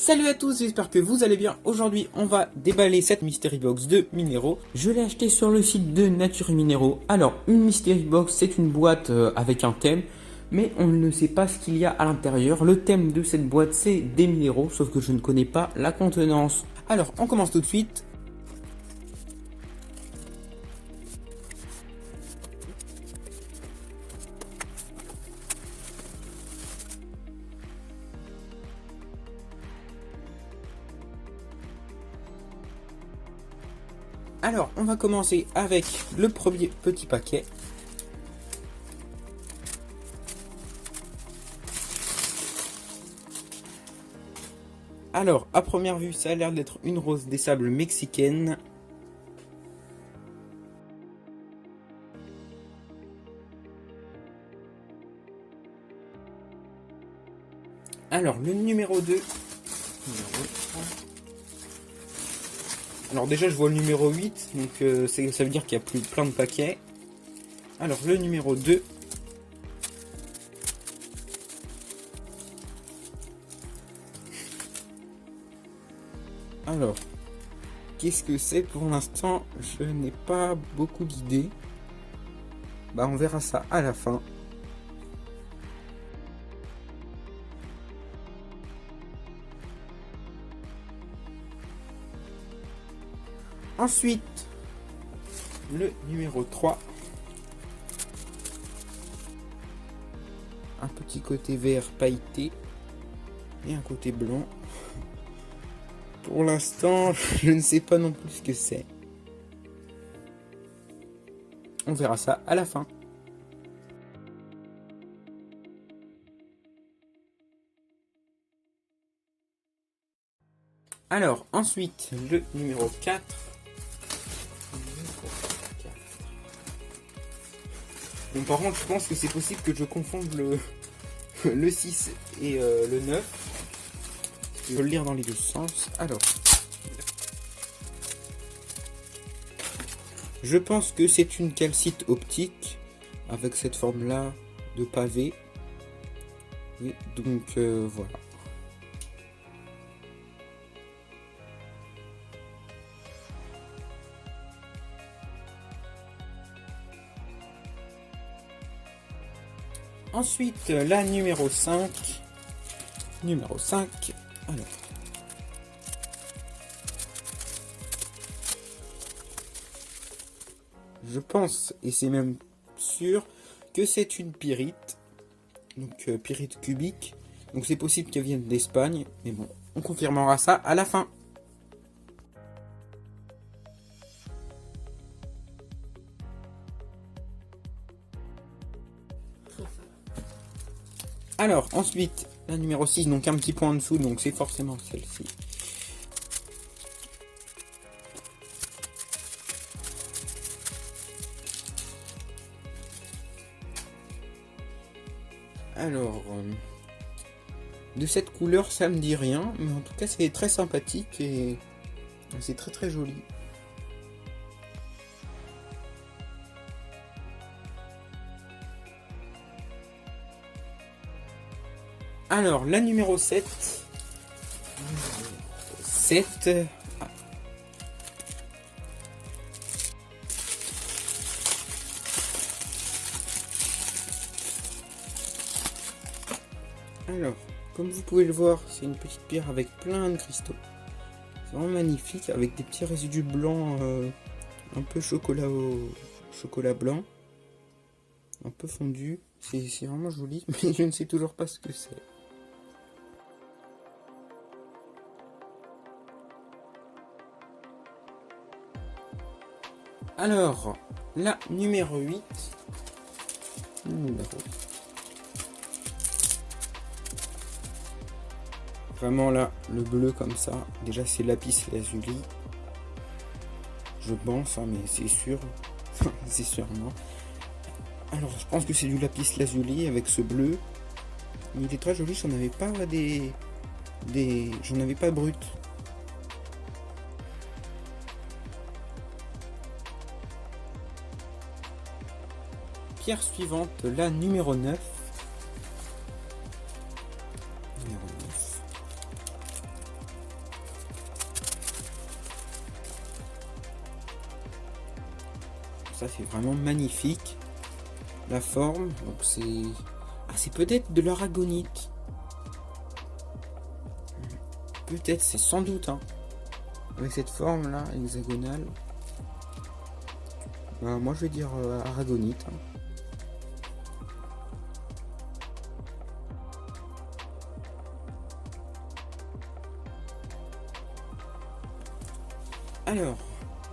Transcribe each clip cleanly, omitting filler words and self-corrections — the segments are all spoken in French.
Salut à tous, j'espère que vous allez bien. Aujourd'hui, on va déballer cette Mystery Box de minéraux. Je l'ai acheté sur le site de Nature et Minéraux. Alors, une Mystery Box, c'est une boîte avec un thème, mais on ne sait pas ce qu'il y a à l'intérieur. Le thème de cette boîte, c'est des minéraux, sauf que je ne connais pas la contenance. Alors, on commence tout de suite. Alors, on va commencer avec le premier petit paquet. Alors, à première vue, ça a l'air d'être une rose des sables mexicaine. Alors, le numéro 2. Alors déjà, je vois le numéro 8, donc ça veut dire qu'il y a plus plein de paquets. Alors, le numéro 2. Alors, qu'est-ce que c'est pour l'instant? Je n'ai pas beaucoup d'idées. Bah, on verra ça à la fin. Ensuite, le numéro 3. Un petit côté vert pailleté et un côté blanc. Pour l'instant, je ne sais pas non plus ce que c'est. On verra ça à la fin. Alors, ensuite, le numéro 4. Bon, par contre, je pense que c'est possible que je confonde le 6 et le 9. Je vais le lire dans les deux sens. Alors, je pense que c'est une calcite optique avec cette forme-là de pavé. Et donc, voilà. Ensuite, la numéro 5. Numéro 5. Alors. Je pense, et c'est même sûr, que c'est une pyrite. Donc, pyrite cubique. Donc, c'est possible qu'elle vienne d'Espagne. Mais bon, on confirmera ça à la fin. Alors, ensuite, la numéro 6, donc un petit point en dessous, donc c'est forcément celle-ci. Alors, de cette couleur, ça me dit rien, mais en tout cas, c'est très sympathique et c'est très très joli. Alors, la numéro 7. 7. Alors, comme vous pouvez le voir, c'est une petite pierre avec plein de cristaux. C'est vraiment magnifique, avec des petits résidus blancs, un peu chocolat blanc. Un peu fondu. C'est vraiment joli, mais je ne sais toujours pas ce que c'est. Alors, la numéro 8. Vraiment là, le bleu comme ça. Déjà, c'est lapis lazuli. Je pense, hein, mais c'est sûr. C'est sûr, non. Alors, je pense que c'est du lapis lazuli avec ce bleu. Mais il est très joli, j'en avais pas j'en avais pas brut. Pierre suivante, la numéro 9. Numéro 9. ça c'est vraiment magnifique. La forme, donc c'est... Ah, c'est peut-être de l'aragonite. Peut-être, c'est sans doute, hein. Avec cette forme là, hexagonale. Bah, moi je vais dire aragonite, hein. Alors,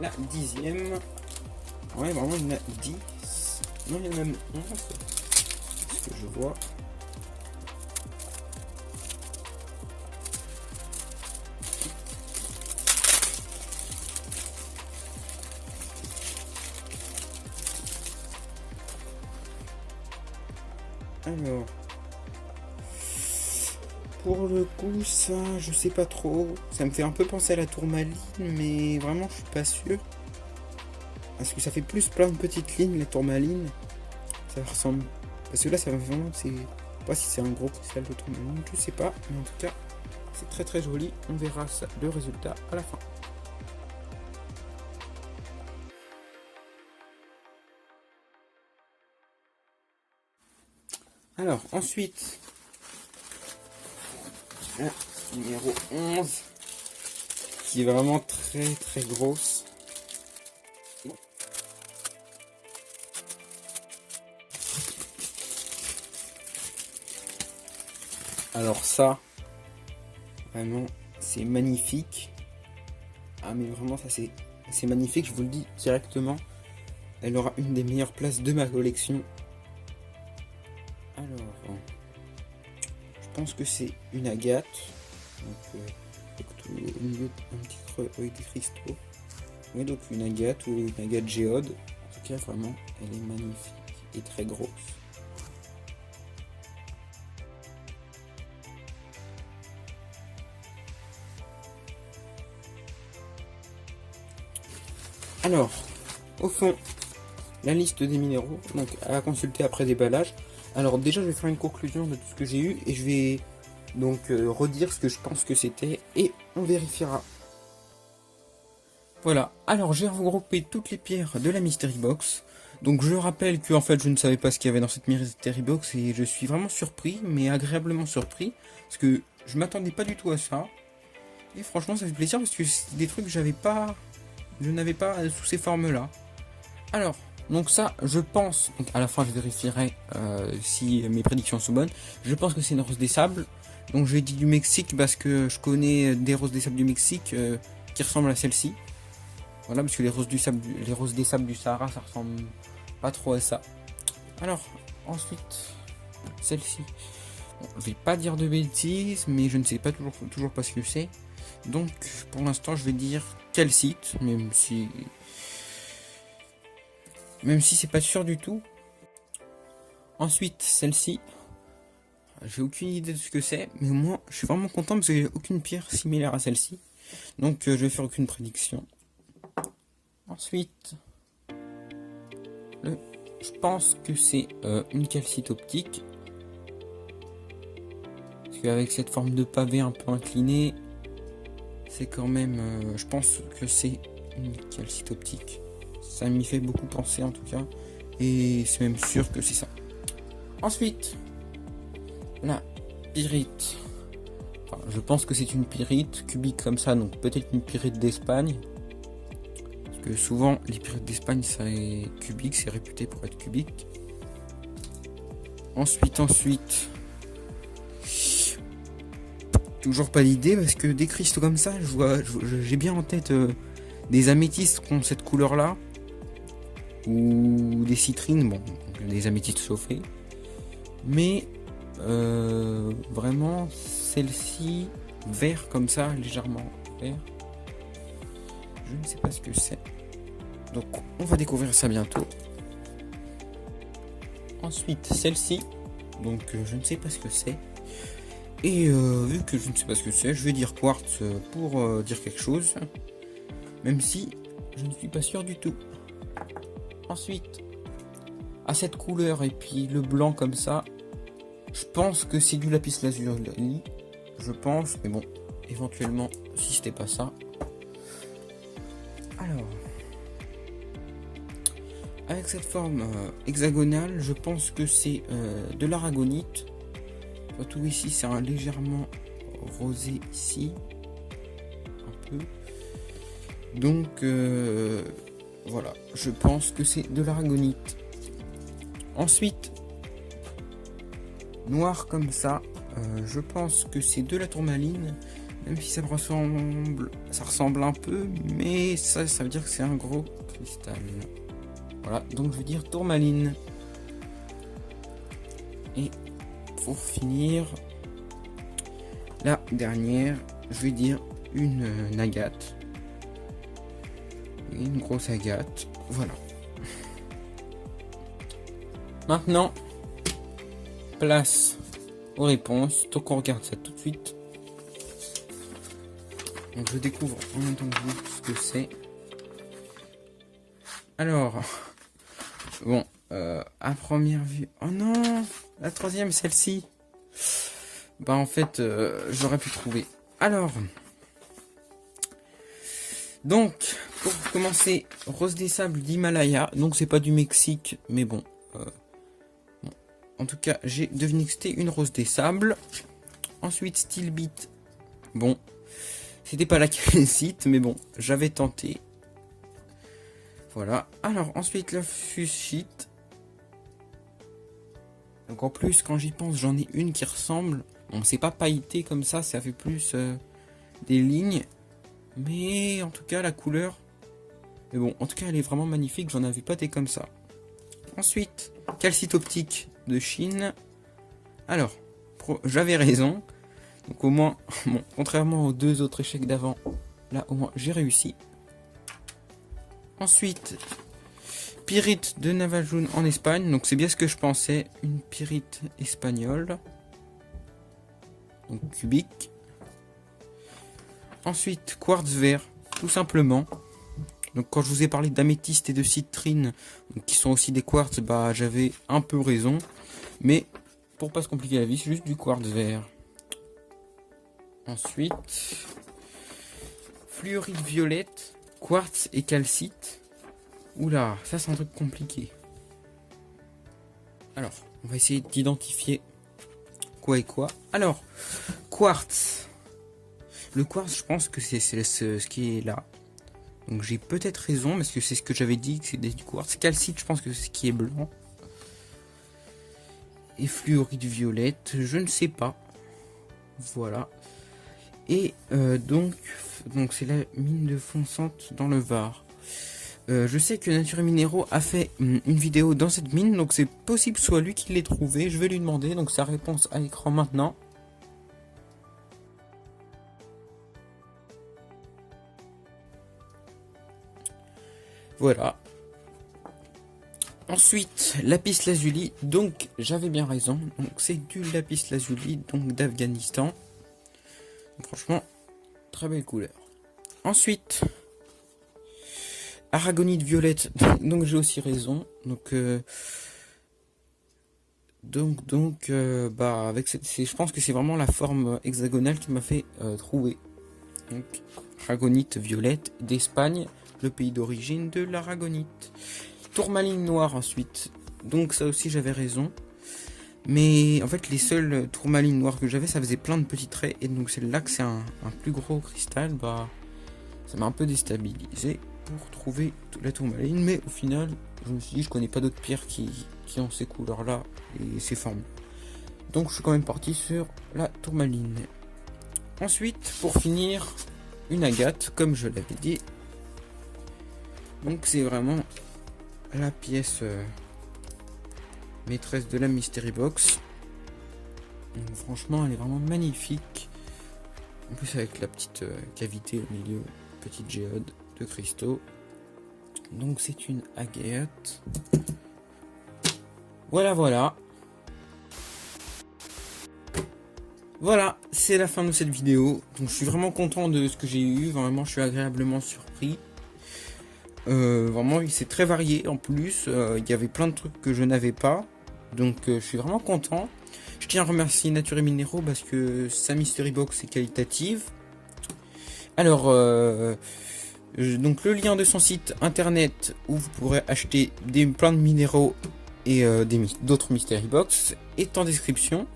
la 10e. Ouais, vraiment, il y en a 10. Non, il y en a même 11. Ce que je vois. Alors, pour le coup, ça, je sais pas trop. Ça me fait un peu penser à la tourmaline, mais vraiment, je suis pas sûr. Parce que ça fait plus plein de petites lignes, la tourmaline. Ça ressemble. Parce que là, ça va vraiment. C'est pas si c'est un gros cristal de tourmaline, je sais pas. Mais en tout cas, c'est très très joli. On verra ça, le résultat à la fin. Alors, ensuite, la numéro 11, qui est vraiment très très grosse. Alors ça, vraiment, c'est magnifique. Ah mais vraiment, ça c'est magnifique, je vous le dis directement. Elle aura une des meilleures places de ma collection. Alors, je pense que c'est une agate. Donc, au milieu d'un petit creux avec des cristaux. Oui, donc une agate ou une agate géode. En tout cas, vraiment, elle est magnifique et très grosse. Alors, au fond, la liste des minéraux, donc à consulter après déballage. Alors déjà, je vais faire une conclusion de tout ce que j'ai eu et je vais donc redire ce que je pense que c'était et on vérifiera. Voilà, alors j'ai regroupé toutes les pierres de la Mystery Box. Donc je rappelle que en fait je ne savais pas ce qu'il y avait dans cette Mystery Box et je suis vraiment surpris, mais agréablement surpris, parce que je m'attendais pas du tout à ça. Et franchement ça fait plaisir parce que c'est des trucs que je n'avais pas sous ces formes-là. Alors, donc ça, je pense, donc à la fin je vérifierai si mes prédictions sont bonnes. Je pense que c'est une rose des sables. Donc j'ai dit du Mexique parce que je connais des roses des sables du Mexique qui ressemblent à celle-ci. Voilà, parce que les roses des sables du Sahara, ça ressemble pas trop à ça. Alors, ensuite, celle-ci. Bon, je vais pas dire de bêtises, mais je ne sais pas toujours pas ce que c'est. Donc, pour l'instant, je vais dire calcite, même si c'est pas sûr du tout. Ensuite, celle-ci. J'ai aucune idée de ce que c'est, mais au moins, je suis vraiment content parce que j'ai aucune pierre similaire à celle-ci. Donc, je vais faire aucune prédiction. Ensuite, je pense que c'est une calcite optique. Parce qu'avec cette forme de pavé un peu inclinée, c'est quand même... je pense que c'est une calcite optique. Ça m'y fait beaucoup penser en tout cas. Et c'est même sûr que c'est ça. Ensuite, la pyrite. Enfin, je pense que c'est une pyrite cubique comme ça, donc peut-être une pyrite d'Espagne. Parce que souvent, les pyrites d'Espagne, c'est cubique, c'est réputé pour être cubique. Ensuite, toujours pas d'idée, parce que des cristaux comme ça, j'ai bien en tête des améthystes qui ont cette couleur-là. Ou des citrines, bon, des améthystes chauffés. Mais vraiment, celle-ci, vert comme ça, légèrement vert. Je ne sais pas ce que c'est. Donc, on va découvrir ça bientôt. Ensuite, celle-ci. Donc, je ne sais pas ce que c'est. Et vu que je ne sais pas ce que c'est, je vais dire quartz pour dire quelque chose. Même si je ne suis pas sûr du tout. Ensuite, à cette couleur et puis le blanc comme ça, je pense que c'est du lapis lazuli. Je pense, mais bon, éventuellement, si c'était pas ça. Alors, avec cette forme hexagonale, je pense que c'est de l'aragonite. Surtout ici, c'est un légèrement rosé ici. Un peu. Donc, voilà, je pense que c'est de l'aragonite. Ensuite, noir comme ça, je pense que c'est de la tourmaline. Même si ça ressemble un peu, mais ça veut dire que c'est un gros cristal. Voilà, donc je veux dire tourmaline. Et pour finir, la dernière, je vais dire une agate. Une grosse agate, voilà. Maintenant, place aux réponses. Donc on regarde ça tout de suite. Donc je découvre en même temps que vous ce que c'est. Alors, bon, à première vue... Oh non, la troisième, celle-ci. Bah en fait, j'aurais pu trouver. Alors, donc, pour commencer, rose des sables d'Himalaya. Donc c'est pas du Mexique, mais bon. Bon. En tout cas, j'ai deviné que c'était une rose des sables. Ensuite, Steel Beat. Bon. C'était pas la calcite, mais bon, j'avais tenté. Voilà. Alors, ensuite, la fuchsite. Donc, en plus, quand j'y pense, j'en ai une qui ressemble. Bon, c'est pas pailleté comme ça fait plus des lignes. Mais, en tout cas, la couleur... Mais bon, en tout cas, elle est vraiment magnifique. J'en avais pas des comme ça. Ensuite, calcite optique de Chine. Alors, j'avais raison. Donc au moins, bon, contrairement aux deux autres échecs d'avant, là au moins j'ai réussi. Ensuite, pyrite de Navajoun en Espagne. Donc c'est bien ce que je pensais, une pyrite espagnole. Donc cubique. Ensuite, quartz vert, tout simplement. Donc quand je vous ai parlé d'améthyste et de citrine, qui sont aussi des quartz, bah j'avais un peu raison. Mais pour pas se compliquer la vie, c'est juste du quartz vert. Ensuite, fluorite violette, quartz et calcite. Oula, ça c'est un truc compliqué. Alors, on va essayer d'identifier quoi et quoi. Alors, quartz. Le quartz, je pense que c'est ce qui est là. Donc j'ai peut-être raison, parce que c'est ce que j'avais dit, que c'est du quartz. Calcite, je pense que c'est ce qui est blanc. Et fluorite violette, je ne sais pas. Voilà. Et donc c'est la mine de Fonsante dans le Var. Je sais que Nature et Minéraux a fait une vidéo dans cette mine, donc c'est possible soit lui qui l'ait trouvé. Je vais lui demander, donc sa réponse à l'écran maintenant. Voilà. Ensuite, lapis lazuli, donc j'avais bien raison. Donc c'est du lapis lazuli, donc d'Afghanistan. Franchement, très belle couleur. Ensuite, aragonite violette, donc j'ai aussi raison. Bah avec je pense que c'est vraiment la forme hexagonale qui m'a fait trouver. Donc aragonite violette d'Espagne, le pays d'origine de l'aragonite. Tourmaline noire ensuite. Donc ça aussi j'avais raison. Mais en fait les seules tourmalines noires que j'avais, ça faisait plein de petits traits. Et donc c'est là que c'est un plus gros cristal. Bah ça m'a un peu déstabilisé pour trouver la tourmaline. Mais au final, je me suis dit, je connais pas d'autres pierres qui ont ces couleurs là et ces formes. Donc je suis quand même parti sur la tourmaline. Ensuite, pour finir, une agate, comme je l'avais dit. Donc c'est vraiment la pièce maîtresse de la Mystery Box. Donc, franchement, elle est vraiment magnifique. En plus avec la petite cavité au milieu, petite géode de cristaux. Donc c'est une agate. Voilà. Voilà, c'est la fin de cette vidéo. Donc je suis vraiment content de ce que j'ai eu. Vraiment, je suis agréablement surpris. Vraiment, c'est très varié en plus. Il y avait plein de trucs que je n'avais pas. Donc je suis vraiment content. Je tiens à remercier Nature et Minéraux parce que sa Mystery Box est qualitative. Alors, Donc le lien de son site internet où vous pourrez acheter plein de minéraux et d'autres Mystery Box est en description.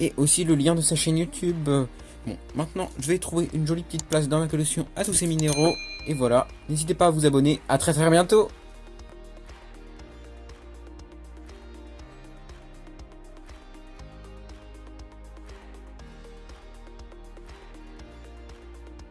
Et aussi le lien de sa chaîne YouTube. Bon, maintenant je vais trouver une jolie petite place dans ma collection à tous ces minéraux. Et voilà, n'hésitez pas à vous abonner. À très bientôt.